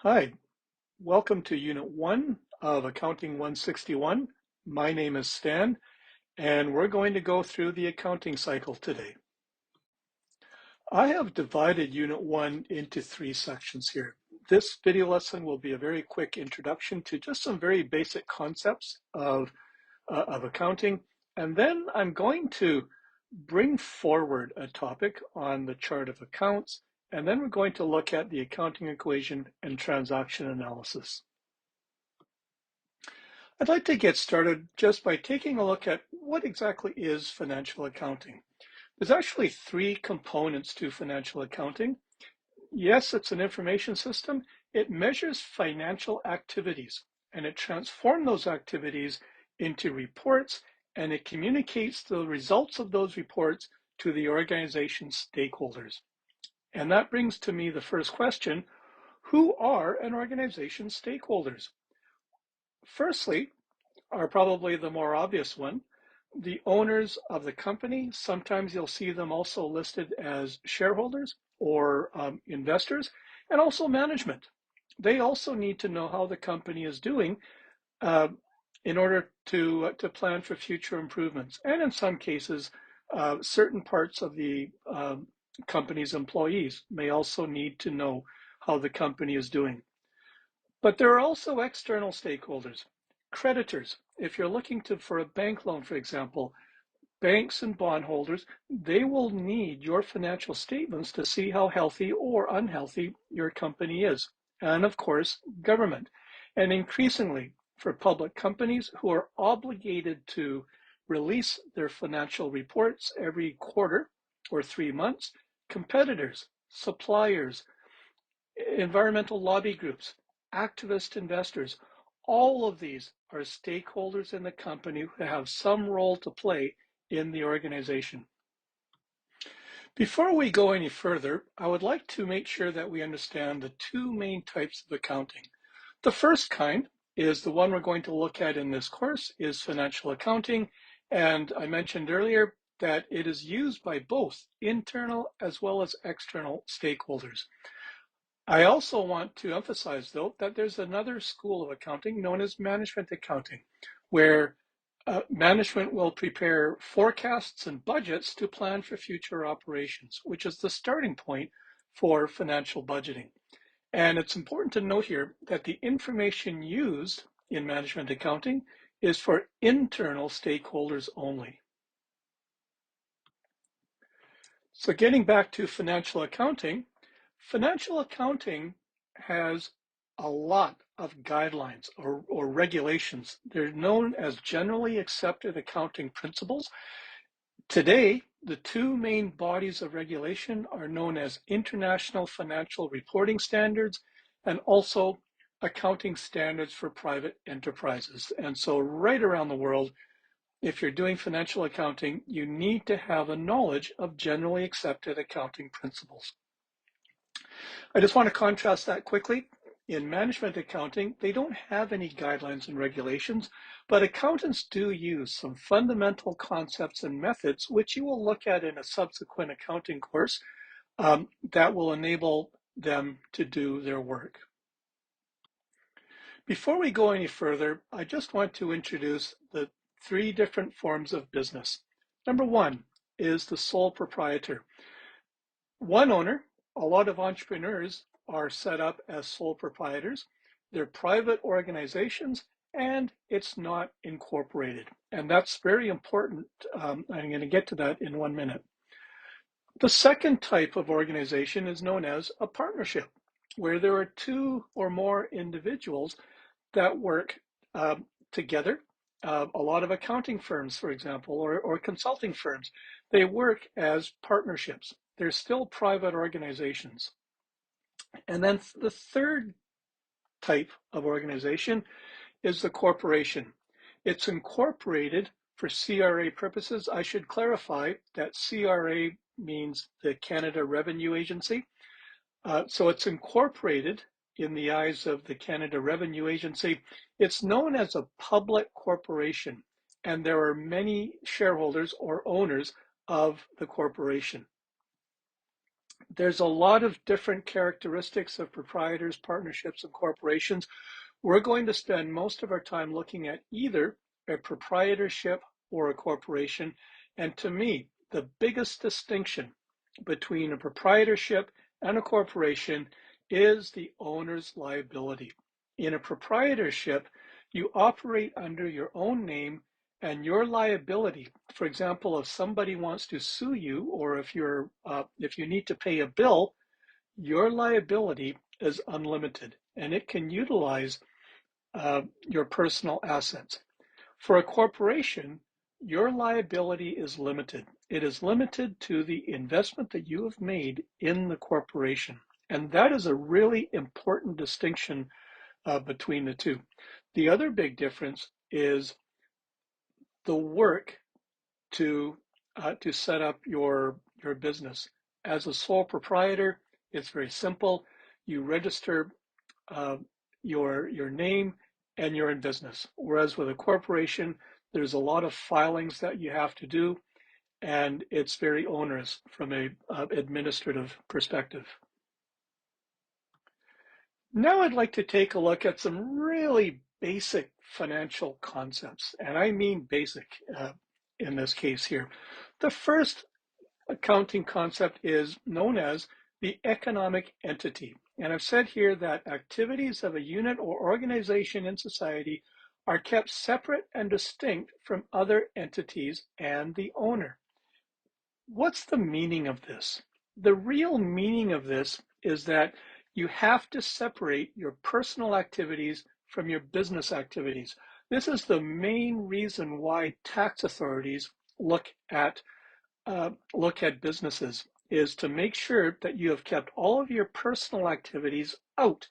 Hi, welcome to Unit 1 of Accounting 161. My name is Stan, and we're going to go through the accounting cycle today. I have divided Unit 1 into 3 sections here. This video lesson will be a very quick introduction to just some very basic concepts of accounting, and then I'm going to bring forward a topic on the chart of accounts, and then we're going to look at the accounting equation and transaction analysis. I'd like to get started just by taking a look at what exactly is financial accounting. There's actually 3 components to financial accounting. Yes, it's an information system. It measures financial activities and it transforms those activities into reports, and it communicates the results of those reports to the organization stakeholders. And that brings to me the first question: who are an organization's stakeholders? Firstly, are probably the more obvious one, the owners of the company. Sometimes you'll see them also listed as shareholders or investors, and also management. They also need to know how the company is doing uh, in order to plan for future improvements. And in some cases, certain parts of the company's employees may also need to know how the company is doing. But there are also external stakeholders, creditors. If you're looking for a bank loan, for example, banks and bondholders, they will need your financial statements to see how healthy or unhealthy your company is. And of course, government. And increasingly, for public companies who are obligated to release their financial reports every quarter or 3 months, competitors, suppliers, environmental lobby groups, activist investors, all of these are stakeholders in the company who have some role to play in the organization. Before we go any further, I would like to make sure that we understand the 2 main types of accounting. The first kind is the one we're going to look at in this course, is financial accounting. And I mentioned earlier that it is used by both internal as well as external stakeholders. I also want to emphasize, though, that there's another school of accounting known as management accounting, where management will prepare forecasts and budgets to plan for future operations, which is the starting point for financial budgeting. And it's important to note here that the information used in management accounting is for internal stakeholders only. So getting back to financial accounting has a lot of guidelines or regulations. They're known as generally accepted accounting principles. Today, the 2 main bodies of regulation are known as International Financial Reporting Standards and also Accounting Standards for Private Enterprises. And so right around the world, if you're doing financial accounting, you need to have a knowledge of generally accepted accounting principles. I just want to contrast that quickly. In management accounting, they don't have any guidelines and regulations, but accountants do use some fundamental concepts and methods, which you will look at in a subsequent accounting course, that will enable them to do their work. Before we go any further, I just want to introduce the 3 different forms of business. Number 1 is the sole proprietor. One owner. A lot of entrepreneurs are set up as sole proprietors. They're private organizations and it's not incorporated. And that's very important. I'm going to get to that in 1 minute. The second type of organization is known as a partnership, where there are 2 or more individuals that work together. A lot of accounting firms, for example, or consulting firms, they work as partnerships. They're still private organizations. And then the third type of organization is the corporation. It's incorporated for CRA purposes. I should clarify that CRA means the Canada Revenue Agency. So it's incorporated in the eyes of the Canada Revenue Agency. It's known as a public corporation, and there are many shareholders or owners of the corporation. There's a lot of different characteristics of proprietors, partnerships, and corporations. We're going to spend most of our time looking at either a proprietorship or a corporation. And to me, the biggest distinction between a proprietorship and a corporation is the owner's liability. In a proprietorship, you operate under your own name and your liability. For example, if somebody wants to sue you, or if you need to pay a bill, your liability is unlimited and it can utilize your personal assets. For a corporation, your liability is limited. It is limited to the investment that you have made in the corporation. And that is a really important distinction between the two. The other big difference is the work to set up your business. As a sole proprietor, it's very simple. You register uh, your name and you're in business. Whereas with a corporation, there's a lot of filings that you have to do, and it's very onerous from a administrative perspective. Now I'd like to take a look at some really basic financial concepts, and I mean basic in this case here. The first accounting concept is known as the economic entity. And I've said here that activities of a unit or organization in society are kept separate and distinct from other entities and the owner. What's the meaning of this? The real meaning of this is that you have to separate your personal activities from your business activities. This is the main reason why tax authorities look at businesses, is to make sure that you have kept all of your personal activities out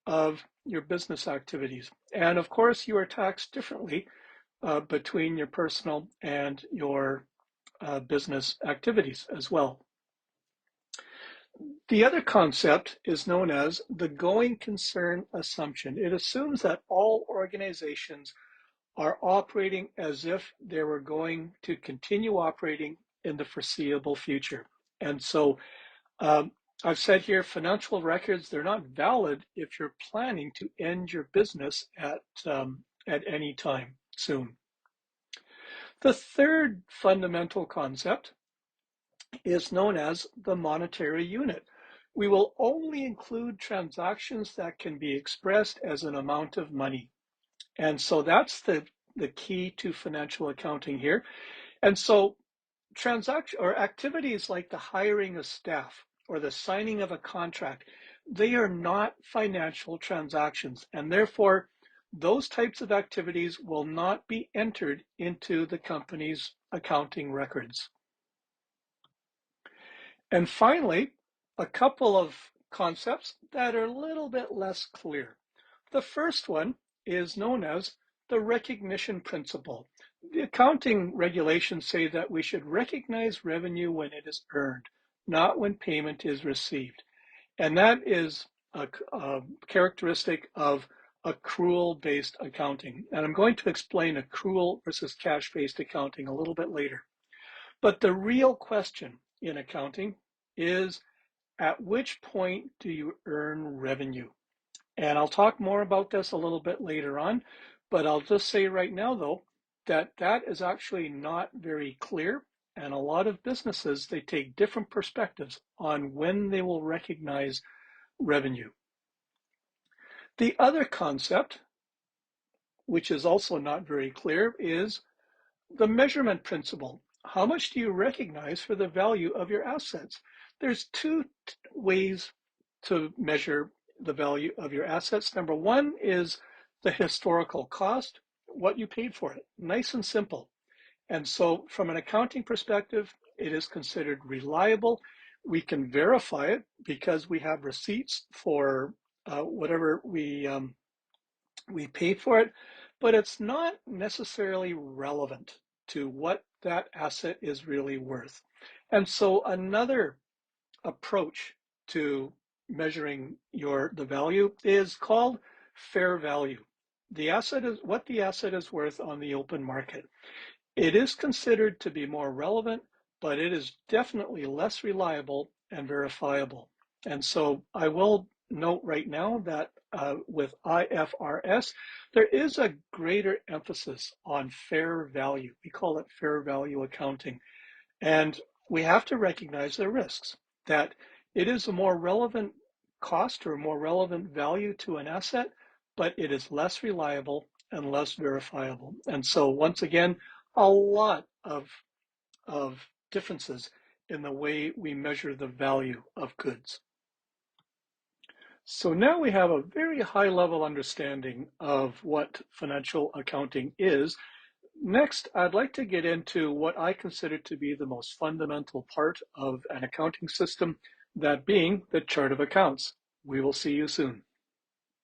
of your business activities. And of course, you are taxed differently between your personal and your business activities as well. The other concept is known as the going concern assumption. It assumes that all organizations are operating as if they were going to continue operating in the foreseeable future. And so um, I've said here, financial records, they're not valid if you're planning to end your business at any time soon. The third fundamental concept is known as the monetary unit. We will only include transactions that can be expressed as an amount of money. And so that's the key to financial accounting here. And so transaction or activities like the hiring of staff or the signing of a contract, they are not financial transactions. And therefore, those types of activities will not be entered into the company's accounting records. And finally, a couple of concepts that are a little bit less clear. The first one is known as the recognition principle. The accounting regulations say that we should recognize revenue when it is earned, not when payment is received. And that is a characteristic of accrual-based accounting. And I'm going to explain accrual versus cash-based accounting a little bit later. But the real question in accounting is, at which point do you earn revenue? And I'll talk more about this a little bit later on, but I'll just say right now, though, that that is actually not very clear. And a lot of businesses, they take different perspectives on when they will recognize revenue. The other concept, which is also not very clear, is the measurement principle. How much do you recognize for the value of your assets? There's two ways to measure the value of your assets. Number one is the historical cost, what you paid for it. Nice and simple. And so from an accounting perspective, it is considered reliable. We can verify it because we have receipts for whatever we paid for it, but it's not necessarily relevant to what that asset is really worth. And so another approach to measuring the value is called fair value. The asset is what the asset is worth on the open market. It is considered to be more relevant, but it is definitely less reliable and verifiable. And so I will note right now that with IFRS, there is a greater emphasis on fair value. We call it fair value accounting. And we have to recognize the risks, that it is a more relevant cost or a more relevant value to an asset, but it is less reliable and less verifiable. And so once again, a lot of differences in the way we measure the value of goods. So now we have a very high level understanding of what financial accounting is. Next, I'd like to get into what I consider to be the most fundamental part of an accounting system, that being the chart of accounts. We will see you soon.